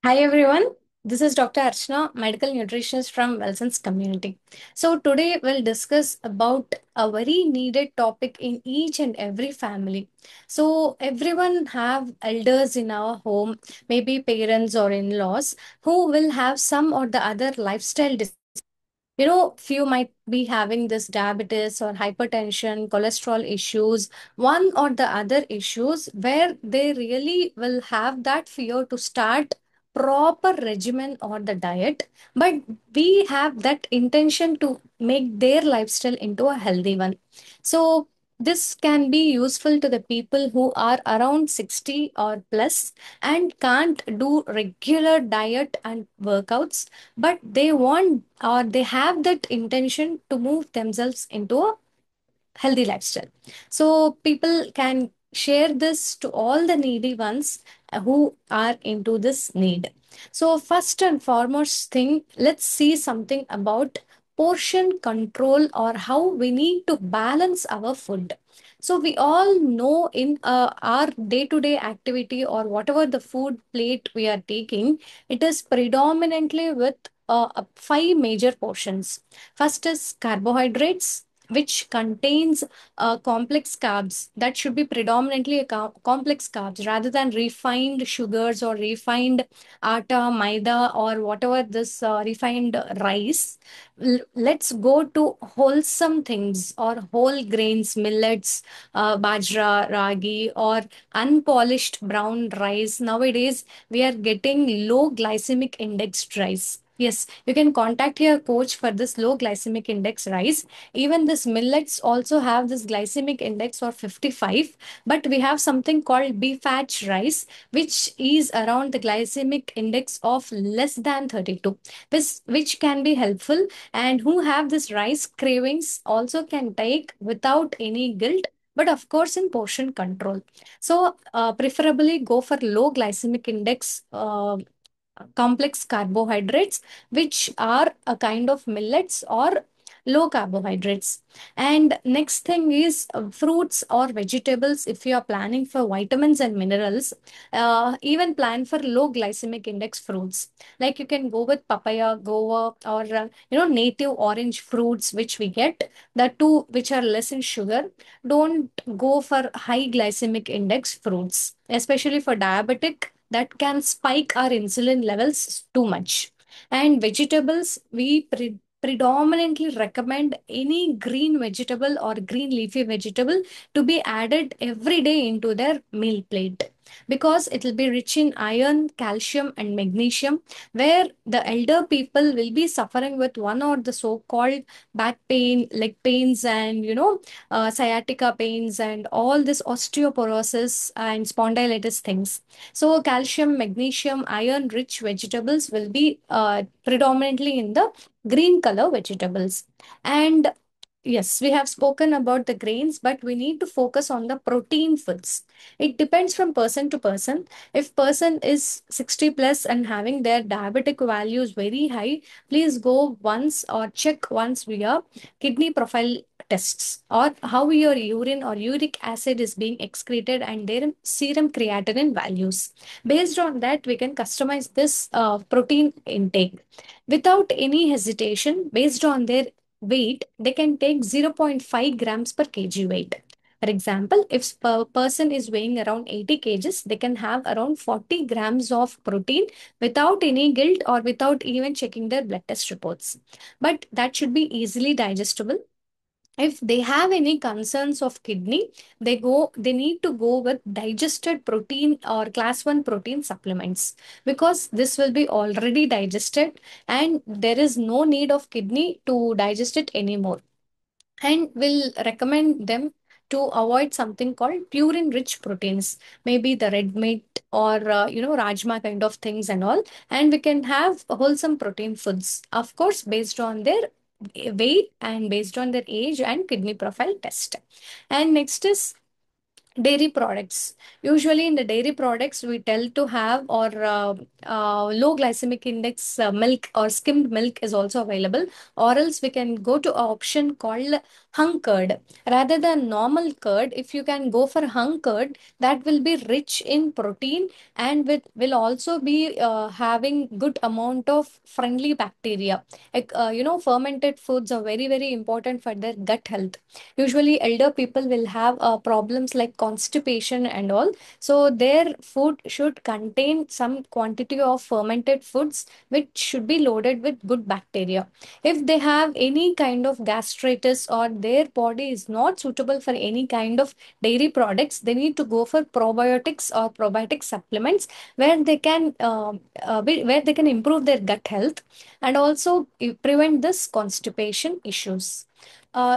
Hi everyone, this is Dr. Archana, medical nutritionist from Wilson's community. So today we'll discuss about a very needed topic in each and every family. So everyone have elders in our home, maybe parents or in-laws, who will have some or the other lifestyle few might be having this diabetes or hypertension, cholesterol issues, one or the other issues where they really will have that fear to start proper regimen or the diet, but we have that intention to make their lifestyle into a healthy one. So this can be useful to the people who are around 60 or plus and can't do regular diet and workouts, but they want or they have that intention to move themselves into a healthy lifestyle. So people can share this to all the needy ones who are into this need. So first and foremost thing, let's see something about portion control or how we need to balance our food. So we all know in our day-to-day activity or whatever the food plate we are taking, it is predominantly with five major portions. First is carbohydrates, which contains complex carbs. That should be predominantly a complex carbs rather than refined sugars or refined atta, maida, or whatever this refined rice. Let's go to wholesome things or whole grains, millets, bajra, ragi, or unpolished brown rice. Nowadays, we are getting low glycemic index rice. Yes, you can contact your coach for this low glycemic index rice. Even this millets also have this glycemic index of 55, but we have something called BFAT rice, which is around the glycemic index of less than 32, which can be helpful. And who have this rice cravings also can take without any guilt, but of course in portion control. So preferably go for low glycemic index complex carbohydrates, which are a kind of millets or low carbohydrates. And next thing is fruits or vegetables. If you are planning for vitamins and minerals, even plan for low glycemic index fruits, like you can go with papaya, guava, or native orange fruits which we get, the two which are less in sugar. Don't go for high glycemic index fruits, especially for diabetic, that can spike our insulin levels too much. And vegetables, we predominantly recommend any green vegetable or green leafy vegetable to be added every day into their meal plate, because it will be rich in iron, calcium, and magnesium, where the elder people will be suffering with one or the so-called back pain, leg pains, and sciatica pains, and all this osteoporosis and spondylitis things. So, calcium, magnesium, iron rich vegetables will be predominantly in the green color vegetables. And yes, we have spoken about the grains, but we need to focus on the protein foods. It depends from person to person. If person is 60 plus and having their diabetic values very high, please go once or check once via kidney profile tests, or how your urine or uric acid is being excreted and their serum creatinine values. Based on that, we can customize this protein intake without any hesitation. Based on their weight, they can take zero point 0.5 grams per kg weight. For example, if a person is weighing around 80 kgs, they can have around 40 grams of protein without any guilt or without even checking their blood test reports. But that should be easily digestible. If they have any concerns of kidney, they need to go with digested protein or class 1 protein supplements, because this will be already digested and there is no need of kidney to digest it anymore. And will recommend them to avoid something called purine rich proteins, maybe the red meat or rajma kind of things and all. And we can have wholesome protein foods, of course, based on their weight and based on their age and kidney profile test. And next is Dairy products. Usually, in the dairy products, we tell to have or low glycemic index milk or skimmed milk is also available. Or else, we can go to an option called hung curd rather than normal curd. If you can go for hung curd, that will be rich in protein and will also be having good amount of friendly bacteria. Like, fermented foods are very important for their gut health. Usually elder people will have problems like constipation and all, so their food should contain some quantity of fermented foods which should be loaded with good bacteria. If they have any kind of gastritis or their body is not suitable for any kind of dairy products, they need to go for probiotics or probiotic supplements where they can where they can improve their gut health and also prevent this constipation issues.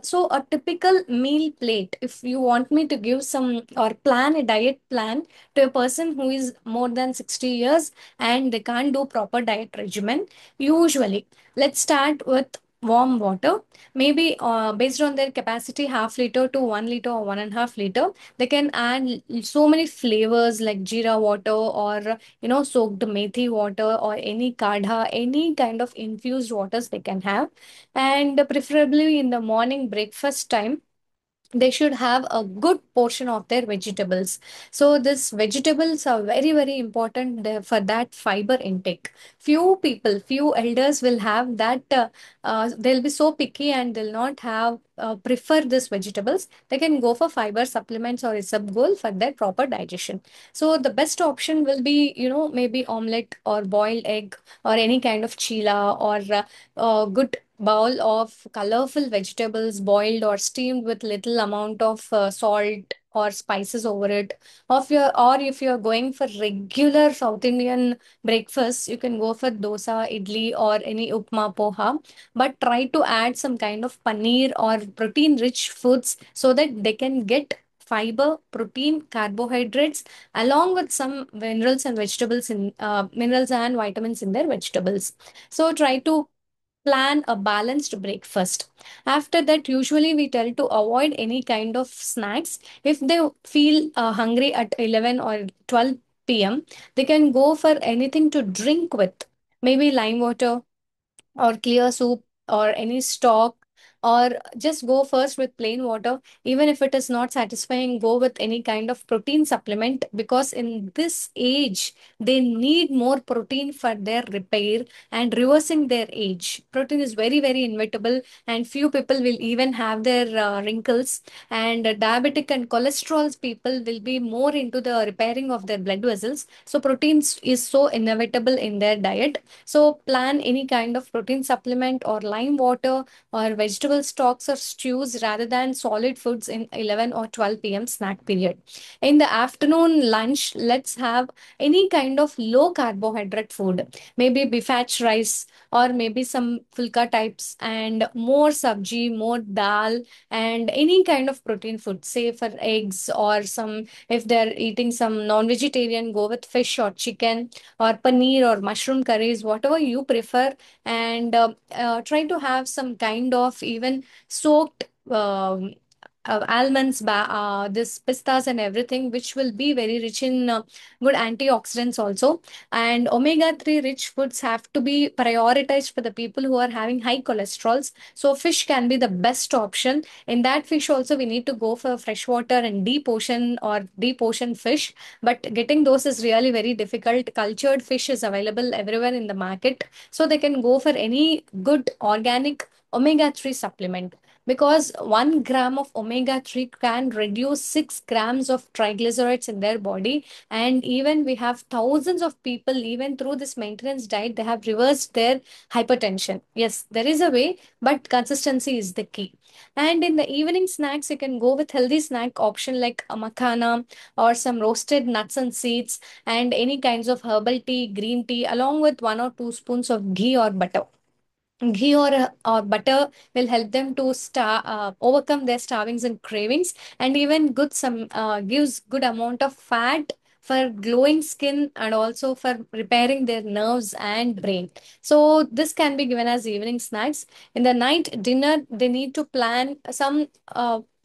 So a typical meal plate, if you want me to give some or plan a diet plan to a person who is more than 60 years and they can't do proper diet regimen, usually let's start with warm water. Maybe based on their capacity, half liter to 1 liter or 1.5 liter, they can add so many flavors like jeera water or soaked methi water or any kadha, any kind of infused waters they can have, and preferably in the morning breakfast time they should have a good portion of their vegetables. So these vegetables are very important for that fiber intake. Few elders will have that they'll be so picky and they'll not have prefer these vegetables. They can go for fiber supplements or isabgol for their proper digestion. So the best option will be maybe omelette or boiled egg or any kind of chila or good bowl of colorful vegetables boiled or steamed with little amount of salt or spices over it. Or if you're going for regular South Indian breakfast, you can go for dosa, idli or any upma poha, but try to add some kind of paneer or protein rich foods so that they can get fiber, protein, carbohydrates along with some minerals and vegetables in minerals and vitamins in their vegetables. So try to plan a balanced breakfast. After that, usually we tell to avoid any kind of snacks. If they feel hungry at 11 or 12 p.m., they can go for anything to drink with. Maybe lime water or clear soup or any stock, or just go first with plain water. Even if it is not satisfying, go with any kind of protein supplement, because in this age they need more protein for their repair and reversing their age. Protein is very inevitable, and few people will even have their wrinkles, and diabetic and cholesterol people will be more into the repairing of their blood vessels. So proteins is so inevitable in their diet. So plan any kind of protein supplement or lime water or vegetable stocks or stews rather than solid foods in 11 or 12 p.m. snack period. In the afternoon lunch, let's have any kind of low carbohydrate food. Maybe bifach rice or maybe some fulka types and more sabji, more dal and any kind of protein food, say for eggs or some, if they're eating some non-vegetarian, go with fish or chicken or paneer or mushroom curries, whatever you prefer, and try to have some kind of even soaked almonds, this pistas and everything, which will be very rich in good antioxidants also. And omega 3 rich foods have to be prioritized for the people who are having high cholesterols. So fish can be the best option. In that fish also, we need to go for freshwater and deep ocean or deep ocean fish, but getting those is really very difficult. Cultured fish is available everywhere in the market, so they can go for any good organic omega 3 supplement, because 1 gram of omega 3 can reduce 6 grams of triglycerides in their body. And even we have thousands of people, even through this maintenance diet, they have reversed their hypertension. Yes, there is a way, but consistency is the key. And in the evening snacks, you can go with healthy snack option like a makhana or some roasted nuts and seeds, and any kinds of herbal tea, green tea, along with 1 or 2 spoons of ghee or butter. Ghee or butter will help them to overcome their starvings and cravings, and even good some gives good amount of fat for glowing skin and also for repairing their nerves and brain. So this can be given as evening snacks. In the night dinner, they need to plan some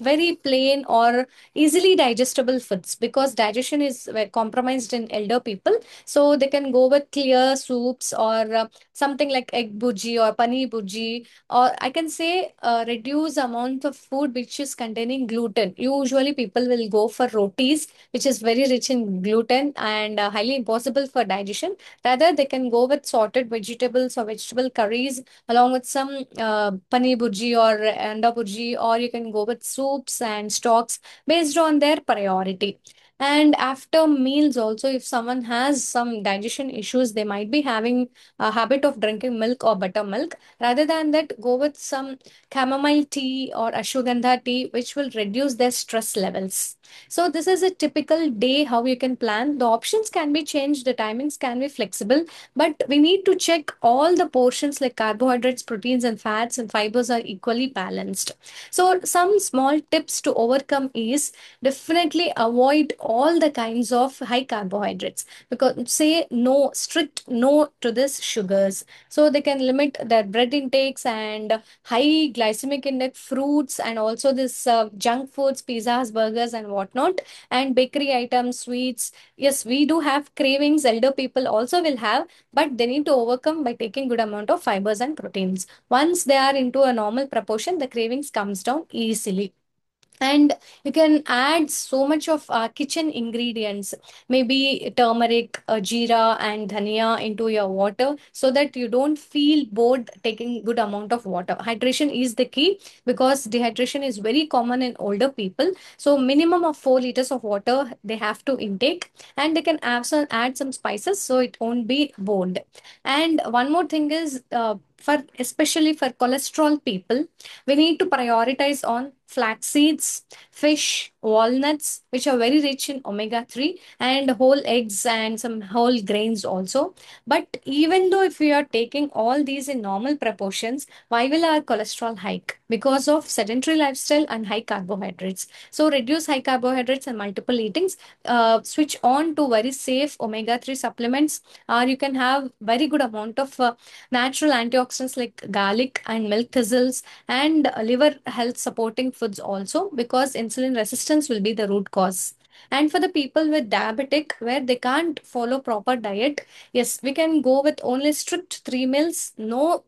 very plain or easily digestible foods, because digestion is compromised in elder people. So they can go with clear soups, or something like egg bhuji or paneer bhuji, or I can say reduce amount of food which is containing gluten. Usually people will go for rotis, which is very rich in gluten and highly impossible for digestion. Rather, they can go with sorted vegetables or vegetable curries along with some paneer bhurji or anda bhurji, or you can go with soups and stocks based on their priority. And after meals, also, if someone has some digestion issues, they might be having a habit of drinking milk or buttermilk. Rather than that, go with some chamomile tea or ashwagandha tea, which will reduce their stress levels. So, this is a typical day how you can plan. The options can be changed, the timings can be flexible, but we need to check all the portions like carbohydrates, proteins, and fats and fibers are equally balanced. So, some small tips to overcome is definitely avoid all the kinds of high carbohydrates, because say no, strict no to this sugars. So, they can limit their bread intakes and high glycemic index fruits, and also this junk foods, pizzas, burgers, and whatnot, and bakery items, sweets. Yes, we do have cravings, elder people also will have, but they need to overcome by taking good amount of fibers and proteins. Once they are into a normal proportion, the cravings comes down easily. And you can add so much of kitchen ingredients, maybe turmeric, jeera, and dhania into your water, so that you don't feel bored taking good amount of water. Hydration is the key, because dehydration is very common in older people. So minimum of 4 liters of water they have to intake, and they can add some spices so it won't be bored. And one more thing is, for especially for cholesterol people, we need to prioritize on flax seeds, fish, walnuts, which are very rich in omega 3, and whole eggs and some whole grains also. But even though if we are taking all these in normal proportions, why will our cholesterol hike? Because of sedentary lifestyle and high carbohydrates. So reduce high carbohydrates and multiple eatings. Switch on to very safe omega 3 supplements, or you can have very good amount of natural antioxidants like garlic and milk thistles, and liver health supporting foods also, because insulin resistance will be the root cause. And for the people with diabetic where they can't follow proper diet, yes, we can go with only strict 3 meals, no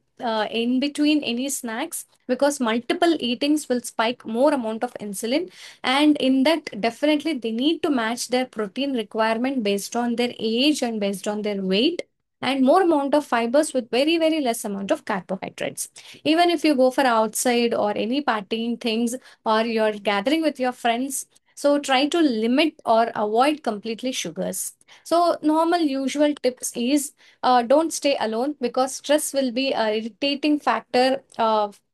in between any snacks, because multiple eatings will spike more amount of insulin. And in that, definitely they need to match their protein requirement based on their age and based on their weight, and more amount of fibers with very very less amount of carbohydrates. Even if you go for outside or any partying things, or you're gathering with your friends, so try to limit or avoid completely sugars. So normal usual tips is, don't stay alone, because stress will be a irritating factor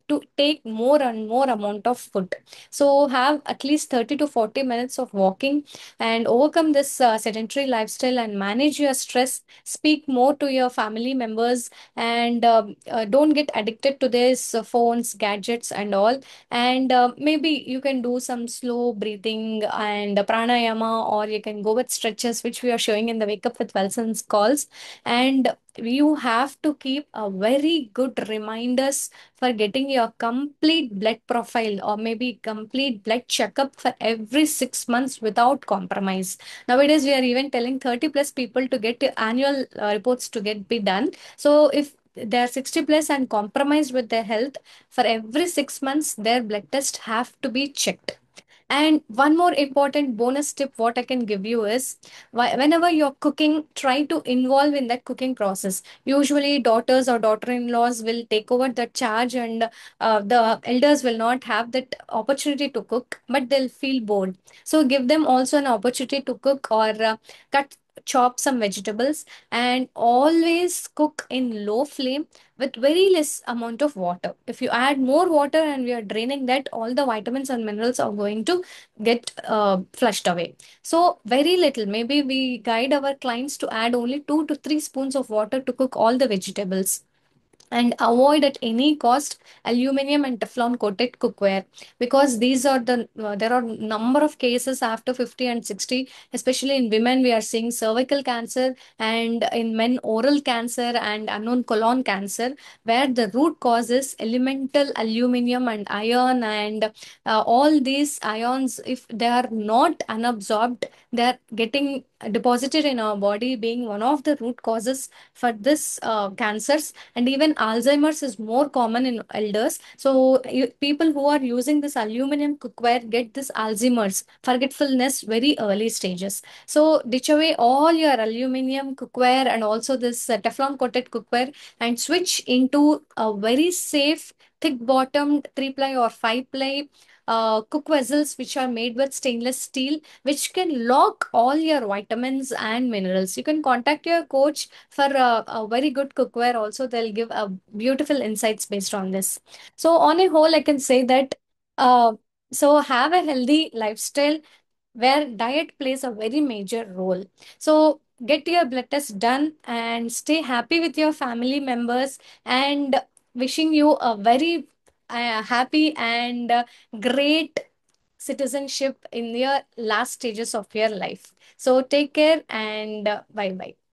to take more and more amount of food. So have at least 30 to 40 minutes of walking, and overcome this sedentary lifestyle and manage your stress. Speak more to your family members, and don't get addicted to these phones, gadgets, and all. And maybe you can do some slow breathing and pranayama, or you can go with stretches, which we are showing in the Wake Up with Wilson's calls. And you have to keep a very good reminders for getting your complete blood profile, or maybe complete blood checkup for every 6 months without compromise. Nowadays we are even telling 30 plus people to get annual reports to get be done. So if they are 60 plus and compromised with their health, for every 6 months their blood test have to be checked. And one more important bonus tip what I can give you is, whenever you're cooking, try to involve in that cooking process. Usually daughters or daughter-in-laws will take over the charge, and the elders will not have that opportunity to cook, but they'll feel bored. So give them also an opportunity to cook, or cut chop some vegetables, and always cook in low flame with very less amount of water. If you add more water and we are draining that, all the vitamins and minerals are going to get flushed away. So very little, maybe we guide our clients to add only 2 to 3 spoons of water to cook all the vegetables. and avoid at any cost aluminum and teflon coated cookware, because these are there are number of cases after 50 and 60, especially in women we are seeing cervical cancer, and in men oral cancer and unknown colon cancer, where the root cause is elemental aluminum and iron. And all these ions, if they are not unabsorbed, they are getting deposited in our body, being one of the root causes for this cancers. And even Alzheimer's is more common in elders. So people who are using this aluminum cookware get this Alzheimer's forgetfulness very early stages. So ditch away all your aluminum cookware and also this Teflon coated cookware, and switch into a very safe thick bottomed 3 ply or 5 ply cook vessels which are made with stainless steel, which can lock all your vitamins and minerals. You can contact your coach for a very good cookware also. They'll give a beautiful insights based on this. So on a whole, I can say that uh, so have a healthy lifestyle where diet plays a very major role. So get your blood test done and stay happy with your family members, and wishing you a very happy and great citizenship in your last stages of your life. So take care and bye bye.